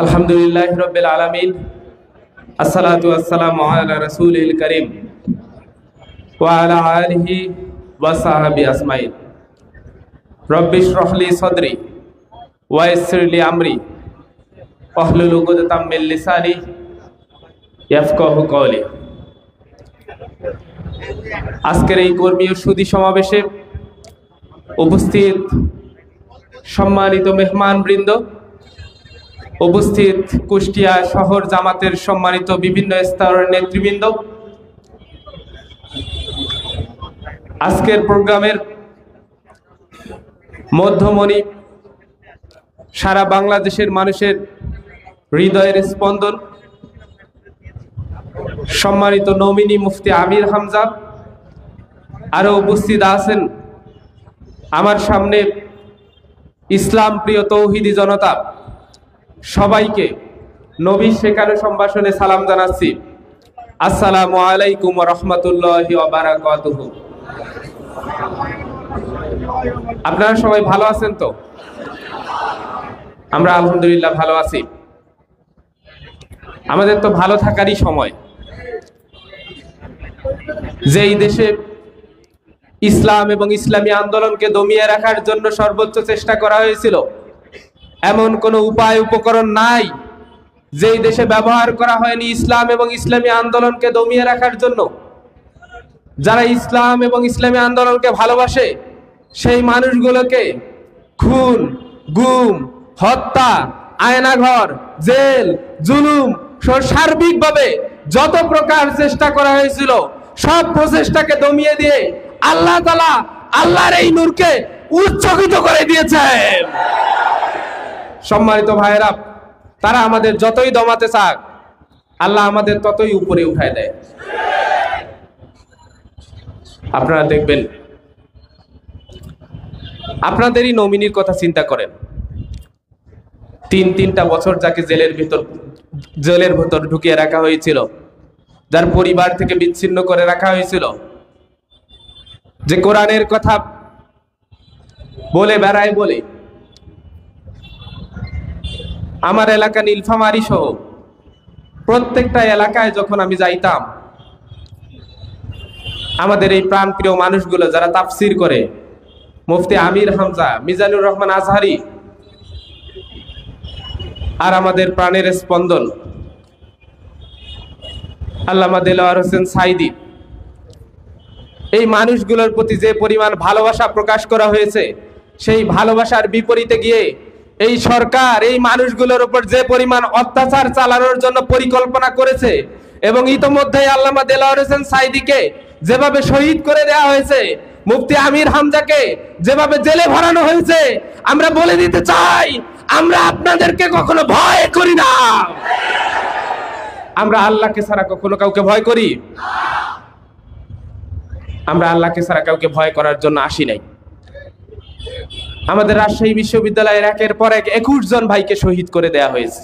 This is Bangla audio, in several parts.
আলহামদুলিল্লাহি রাব্বিল আলামিন আসসালাতু ওয়াসসালামু আলা রাসূলিল কারীম ওয়া আলা আলিহি ওয়া সাহবিহি আজমাইন। রব্বি ইশরাহ লি সাদরি ওয়া ইয়াসসির লি আমরি ওয়াহলুল উকদাতাম মিন লিসানি ইয়াফকাহু কওলি। আজকের এই কর্মীয় সুধী সমাবেশে উপস্থিত সম্মানিত মেহমানবৃন্দ, উপস্থিত কুষ্টিয়া শহর জামাতের সম্মানিত বিভিন্ন স্তরের নেতৃবৃন্দ, আজকের প্রোগ্রামের মধ্যমণি, সারা বাংলাদেশের মানুষের হৃদয়ের স্পন্দন, সম্মানিত নমিনি মুফতি আমির হামজা, আরো উপস্থিত আছেন আমার সামনে ইসলাম প্রিয় তৌহিদি জনতা, সবাইকে নবীর শেখানো সম্ভাষণে সালাম জানাচ্ছি। আসসালামু আলাইকুম ওয়া রাহমাতুল্লাহি ওয়া বারাকাতুহু। আপনারা সবাই ভালো আছেন তো? আমরা আলহামদুলিল্লাহ ভালো আছি। আমাদের তো ভালো থাকারই সময়। যেই দেশে ইসলাম এবং ইসলামী আন্দোলনকে দমিয়ে রাখার জন্য সর্বোচ্চ চেষ্টা করা হয়েছিল, এমন কোনো উপায় উপকরণ নাই যেই দেশে ব্যবহার করা হয়নি ইসলাম এবং ইসলামী আন্দোলনকে দমিয়ে রাখার জন্য। যারা ইসলাম এবং ইসলামী আন্দোলনকে ভালোবাসে সেই মানুষগুলোকে খুন, গুম, হত্যা, আয়নাঘর, জেল, জুলুম সার্বিকভাবে যত প্রকার চেষ্টা করা হয়েছিল সব প্রচেষ্টাকে দমিয়ে দিয়ে আল্লাহ তাআলা আল্লাহর এই নূরকে উচ্চকিত করে দিয়েছেন। সম্মানিত ভাইয়েরা, তারা আমাদের যতই দমাতে চাক আল্লাহ আমাদের ততই উপরে উঠায় দেয়। আপনারা দেখবেন, আপনাদেরই নমিনির কথা চিন্তা করেন। তিনটা বছর যাকে জেলের ভেতর ঢুকিয়ে রাখা হয়েছিল, যার পরিবার থেকে বিচ্ছিন্ন করে রাখা হয়েছিল, যে কোরআনের কথা বলে বেড়ায় বলে আমার এলাকা নীলফামারী সহ প্রত্যেকটা এলাকায় যখন আমি যাইতাম, আমাদের এই প্রাণপ্রিয় মানুষগুলো যারা তাফসির করে, মুফতি আমির হামজা, মিজানুর রহমান আজহারি, আর আমাদের প্রাণের স্পন্দন আল্লামা দেলোয়ার হোসেন সাইদি, এই মানুষগুলোর প্রতি যে পরিমাণ ভালোবাসা প্রকাশ করা হয়েছে, সেই ভালোবাসার বিপরীতে গিয়ে এই সরকার এই মানুষগুলোর উপর যে পরিমাণ অত্যাচার চালানোর জন্য পরিকল্পনা করেছে, এবং ইতোমধ্যেই আল্লামা দেলোয়ার হোসেন সাইদিকে যেভাবে শহীদ করে দেওয়া হয়েছে, মুফতি আমির হামজাকে যেভাবে জেলে ভরানো হয়েছে, আমরা বলে দিতে চাই আমরা আপনাদেরকে কখনো ভয় করি না। আমরা আল্লাহকে ছাড়া কখনো কাউকে ভয় করি? আমরা আল্লাহকে ছাড়া কাউকে ভয় করার জন্য আসি নাই। আমাদের রাজশাহী বিশ্ববিদ্যালয়ের একের পর এক 21 জন ভাইকে শহীদ করে দেয়া হয়েছে।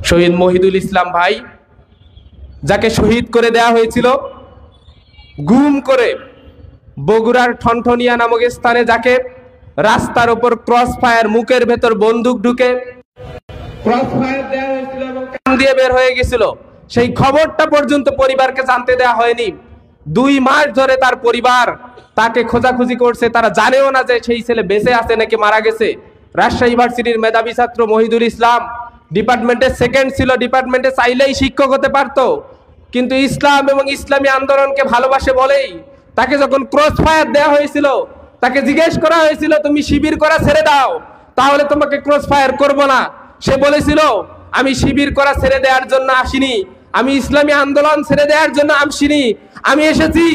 শহীদ মহিদুল ইসলাম ভাই, যাকে শহীদ করে দেয়া হয়েছিল গুম করে বগুড়ার ঠনঠনিয়া নামক স্থানে, যাকে রাস্তার উপর ক্রস ফায়ার, মুখের ভেতর বন্দুক ঢুকে ক্রস ফায়ার দেওয়া হয়েছিল এবং কান দিয়ে বের হয়ে গেছিল, সেই খবরটা পর্যন্ত পরিবারকে জানতে দেওয়া হয়নি। 2 মাস ধরে তার পরিবার তাকে খোঁজাখুঁজি করছে, তারা জানেও না যে সেই ছেলে বেঁচে আছে নাকি মারা গেছে। রাজশাহী ইউনিভার্সিটির মেধাবী ছাত্র মহিদুল ইসলাম ডিপার্টমেন্টে সেকেন্ড ছিল, ডিপার্টমেন্টে চাইলেই শিক্ষক হতে পারত, কিন্তু ইসলাম এবং ইসলামী আন্দোলনকে ভালোবাসে বলেই তাকে যখন ক্রস ফায়ার দেওয়া হয়েছিল, তাকে জিজ্ঞেস করা হয়েছিল তুমি শিবির করা ছেড়ে দাও, তাহলে তোমাকে ক্রস ফায়ার করব না। সে বলেছিল আমি শিবির করা ছেড়ে দেওয়ার জন্য আসিনি, আমি ইসলামী আন্দোলন ছেড়ে দেওয়ার জন্য আসিনি, আমি এসেছি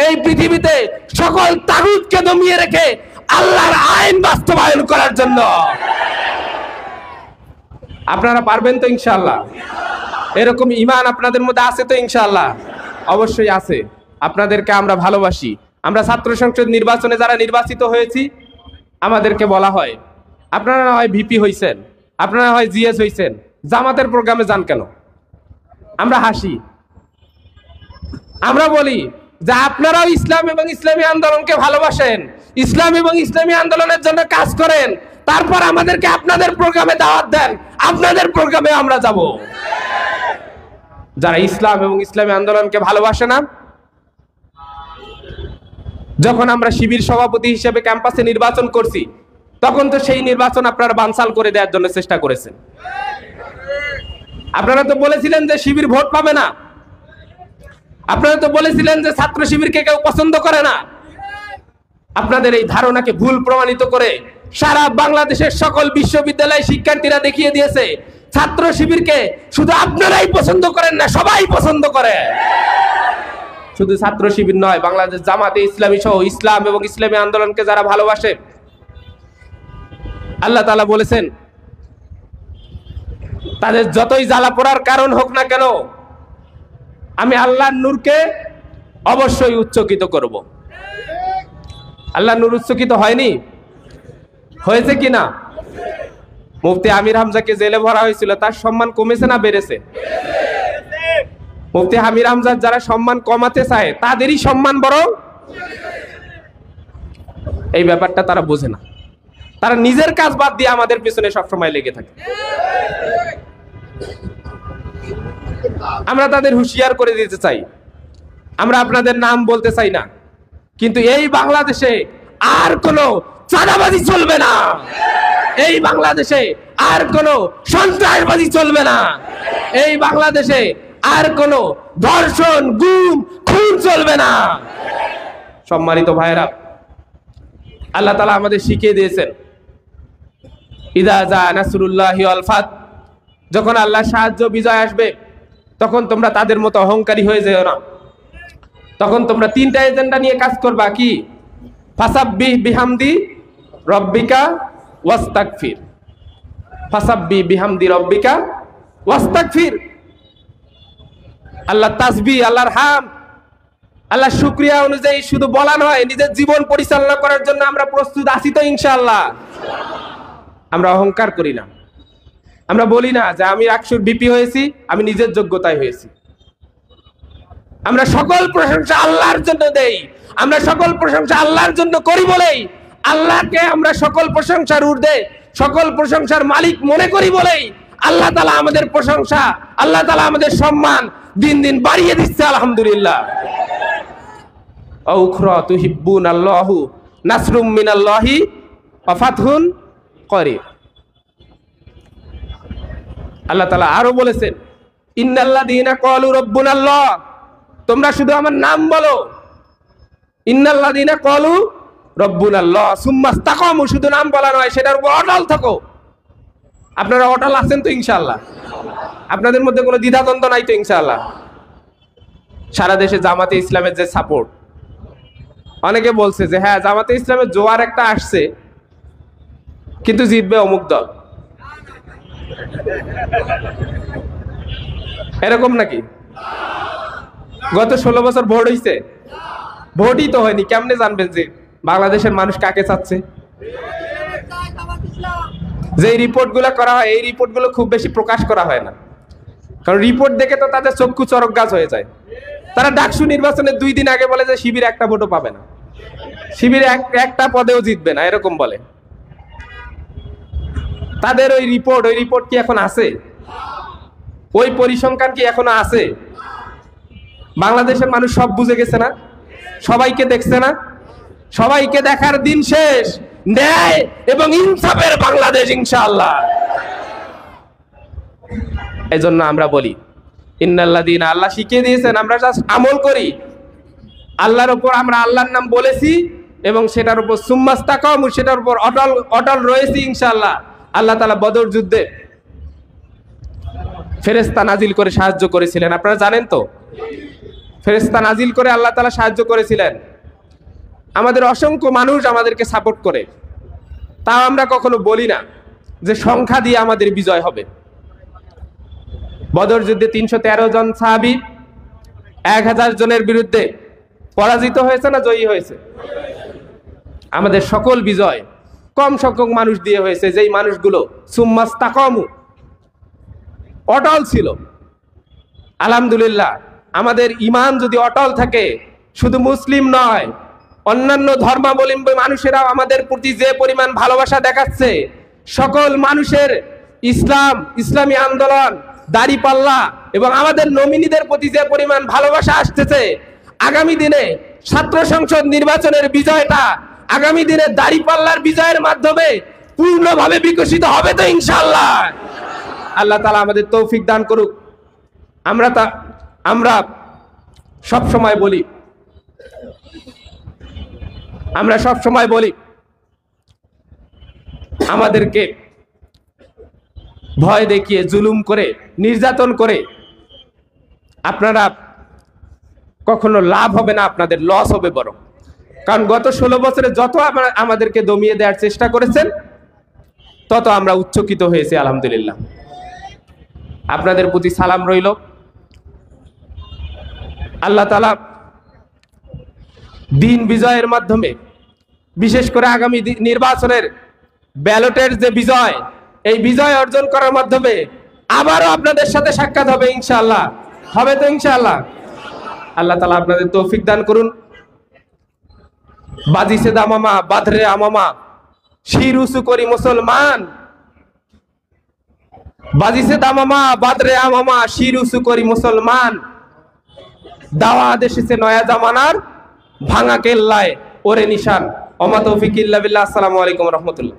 এই পৃথিবীতে সকল তাগুতকে দমিয়ে রেখে আল্লাহর আইন বাস্তবায়ন করার জন্য। আপনারা পারবেন তো ইনশাআল্লাহ? এরকম ঈমান আপনাদের মধ্যে আছে তো ইনশাআল্লাহ? অবশ্যই আছে। আপনাদেরকে আমরা ভালোবাসি। আমরা ছাত্র সংসদ নির্বাচনে যারা নির্বাচিত হয়েছি, আমাদেরকে বলা হয় আপনারা না হয় ভিপি হইছেন, আপনারা হয় জিএস হইছেন, জামাতের প্রোগ্রামে যান কেন? আমরা হাসি, আমরা বলি যে আপনারাও ইসলাম এবং ইসলামী আন্দোলনকে ভালোবাসেন, ইসলাম এবং ইসলামী আন্দোলনের জন্য কাজ করেন, তারপর আমাদেরকে আপনাদের প্রোগ্রামে দাওয়াত দেন, আপনাদের প্রোগ্রামে আমরা যাব। যারা ইসলাম এবং ইসলামী আন্দোলনকে ভালোবাসে না, যখন আমরা শিবির সভাপতি হিসেবে ক্যাম্পাসে নির্বাচন করছি, তখন তো সেই নির্বাচন আপনারা বানচাল করে দেওয়ার জন্য চেষ্টা করেছেন। আপনারা তো বলেছিলেন যে শিবির ভোট পাবে না, আপনারা তো বলেছিলেন যে ছাত্র শিবিরকে কেউ পছন্দ করে না। আপনাদের এই ধারণাকে ভুল প্রমাণিত করে সারা বাংলাদেশের সকল বিশ্ববিদ্যালয় শিক্ষার্থীরা দেখিয়ে দিয়েছে ছাত্র শিবিরকে শুধু আপনারাই পছন্দ করেন না, সবাই পছন্দ করে। শুধু ছাত্র শিবির নয়, বাংলাদেশ জামাতে ইসলামী সহ ইসলাম এবং ইসলামী আন্দোলনকে যারা ভালোবাসে, আল্লাহ তাআলা বলেছেন তাদের যতই জ্বালা পোড়ার কারণ হোক না কেন, আমি আল্লাহর নূরকে অবশ্যই উচ্চকিত করব। আল্লাহর নূর উচ্চকিত হয়নি? হয়েছে কিনা? মুফতি আমির হামজাকে জেলে ভরা হয়েছিল, তার সম্মান কমেছে না বেড়েছে? মুফতি আমির হামজার যারা সম্মান কমাতে চায় তাদেরই সম্মান বড়। এই ব্যাপারটা তারা বোঝে না, তারা নিজের কাজ বাদ দিয়ে আমাদের পিছনে সবসময় লেগে থাকে। আমরা তাদের হুঁশিয়ার করে দিতে চাই, আমরা আপনাদের নাম বলতে চাই না, কিন্তু এই বাংলাদেশে আর কোনো চাঁদাবাজি চলবে না, এই বাংলাদেশে আর কোনো সন্ত্রাসবাদী চলবে না, এই বাংলাদেশে আর কোনো ধর্ষণ, গুম, খুন চলবে না। সম্মানিত ভাইরা, আল্লাহ তাআলা আমাদের শিখিয়ে দিয়েছেন ইযা জা নাসরুল্লাহি ওয়াল ফাত, যখন আল্লাহর সাহায্য বিজয় আসবে তখন তোমরা তাদের মতো অহংকারী হয়ে যেও না। তখন তোমরা তিনটা এজেন্ডা নিয়ে কাজ করবা। কি? ফাসাব্বিহ বিহামদি রব্বিকা ওয়াস্তাগফির, ফাসাব্বিহ বিহামদি রব্বিকা ওয়াস্তাগফির। আল্লাহ তাসবিহ, আল্লাহর হাম, আল্লাহ শুকরিয়া অনুযায়ী শুধু বলা নয়, নিজের জীবন পরিচালনা করার জন্য আমরা প্রস্তুত আছি তো ইনশাআল্লাহ। আমরা অহংকার করি না, আমরা বলি না যে আমি আকসুর বিপি হয়েছি, আমি নিজের যোগ্যতায় হয়েছি। আমরা সকল প্রশংসা আল্লাহর জন্য দেই, আমরা সকল প্রশংসা আল্লাহর জন্য করি বলেই আল্লাহকে আমরা সকল প্রশংসার ঊর্ধ্বে, সকল প্রশংসার মালিক মনে করি বলেই আল্লাহ তাআলা আমাদের প্রশংসা, আল্লাহ তাআলা আমাদের সম্মান দিন দিন বাড়িয়ে দিচ্ছে, আলহামদুলিল্লাহ। আউখরা তুহিব্বুনাল্লাহু নাসরুম মিনাল্লাহি ওয়া ফাতহুন করিব। আল্লাহ তাআলা আরো বলেছেন ইন্নাল্লাযীনা ক্বালু রাব্বুনাল্লাহ, তোমরা শুধু আমার নাম বলো। ইন্নাল্লাযীনা ক্বালু রাব্বুনাল্লাহ সুম্মা ইসতাকামু, শুধু নাম বলা নয়, সেটার উপর অটল থাকো। আপনারা অটল আছেন তো ইনশাআল্লাহ? আপনাদের মধ্যে কোনো দ্বিধাদ্বন্দ্ব নাই তো ইনশাআল্লাহ? সারা দেশে জামাতে ইসলামের যে সাপোর্ট, অনেকে বলছে যে হ্যাঁ জামাতে ইসলামের জোয়ার একটা আসছে, কিন্তু জিতবে অমুক দল, এরকম নাকি? গত 16 বছর ভোট হইছে? ভোটই তো হয়নি, কেমনে জানবেন যে বাংলাদেশের মানুষ কাকে চাচ্ছে? যে রিপোর্ট গুলো করা হয়, এই রিপোর্ট গুলো খুব বেশি প্রকাশ করা হয় না, কারণ রিপোর্ট দেখে তো তাদের চক্ষু চরক গাছ হয়ে যায়। তারা ডাকসু নির্বাচনের 2 দিন আগে বলে যে শিবির একটা ভোটও পাবে না, শিবির একটা পদেও জিতবে না, এরকম বলে। তাদের ওই রিপোর্ট কি এখন আছে? ওই পরিসংখ্যান কি এখনো আছে? বাংলাদেশের মানুষ সব বুঝে গেছে না? সবাইকে দেখছে না? সবাইকে দেখার দিন শেষ, ন্যায় এবং ইনসাফের বাংলাদেশ ইনশাআল্লাহ। এজন্য আমরা বলি ইন্নাল্লাযীনা, আল্লাহ শিখিয়ে দিয়েছেন, আমরা জাস্ট আমল করি। আল্লাহর উপর আমরা আল্লাহর নাম বলেছি এবং সেটার উপর সুম্মা ইসতাকামু, সেটার উপর অটল রয়েছি ইনশাআল্লাহ। আল্লাহ তাআলা বদর যুদ্ধে ফেরেশতা নাজিল করে সাহায্য করেছিলেন, আপনারা জানেন তো? ফেরেশতা নাজিল করে আল্লাহ তাআলা সাহায্য করেছিলেন। আমাদের অসংখ্য মানুষ আমাদেরকে সাপোর্ট করে, তাও আমরা কখনো বলি না যে সংখ্যা দিয়ে আমাদের বিজয় হবে। বদর যুদ্ধে 313 জন সাহাবী 1000 জনের বিরুদ্ধে পরাজিত হয়েছে না জয়ী হয়েছে? আমাদের সকল বিজয় কম সংখ্যক মানুষ দিয়ে হয়েছে, যেই মানুষগুলো সুম্মা ইসতাকামু, অটল ছিল। আলহামদুলিল্লাহ, আমাদের ঈমান যদি অটল থাকে, শুধু মুসলিম নয়, অন্যান্য ধর্মাবলম্বী মানুষেরাও আমাদের প্রতি যে পরিমাণ ভালোবাসা দেখাচ্ছে, সকল মানুষের ইসলাম, ইসলামী আন্দোলন, দাড়িপাল্লা এবং আমাদের নমিনীদের প্রতি যে পরিমাণ ভালোবাসা আসতেছে, আগামী দিনে ছাত্র সংসদ নির্বাচনের বিজয়টা আগামী দিনে দাড়িপাল্লার বিজয়ের মাধ্যমে পূর্ণভাবে বিকশিত হবে তো ইনশাআল্লাহ। আল্লাহ তাআলা আমাদের তৌফিক দান করুক। আমরা সব সময় বলি আমাদেরকে ভয় দেখিয়ে, জুলুম করে, নির্যাতন করে আপনারা কখনো লাভ হবে না, আপনাদের লস হবে বরং। কারণ গত 16 বছরে যত আমাদেরকে দমিয়ে দেওয়ার চেষ্টা করেছেন, তত আমরা উচ্চকিত হয়েছি আলহামদুলিল্লাহ। আপনাদের প্রতি সালাম রইল। আল্লাহ তাআলা দিন বিজয়ের মাধ্যমে, বিশেষ করে আগামী নির্বাচনের ব্যালটের যে বিজয়, এই বিজয় অর্জন করার মাধ্যমে আবারও আপনাদের সাথে সাক্ষাৎ হবে ইনশাআল্লাহ। হবে তো ইনশাআল্লাহ? আল্লাহ তাআলা আপনাদের তৌফিক দান করুন। বাজিছে দামামা বাদরে আমামা, শির উঁচু করি মুসলমান। বাজিছে দামামা বাদরে আমামা, শির উঁচু করি মুসলমান। দাওয়াত এসেছে নয়া জামানার, ভাঙা কেল্লায় ওরে নিশান। ওমা তৌফিক ইল্লা বিল্লাহ। আসসালামু আলাইকুম ওয়া রাহমাতুল্লাহ।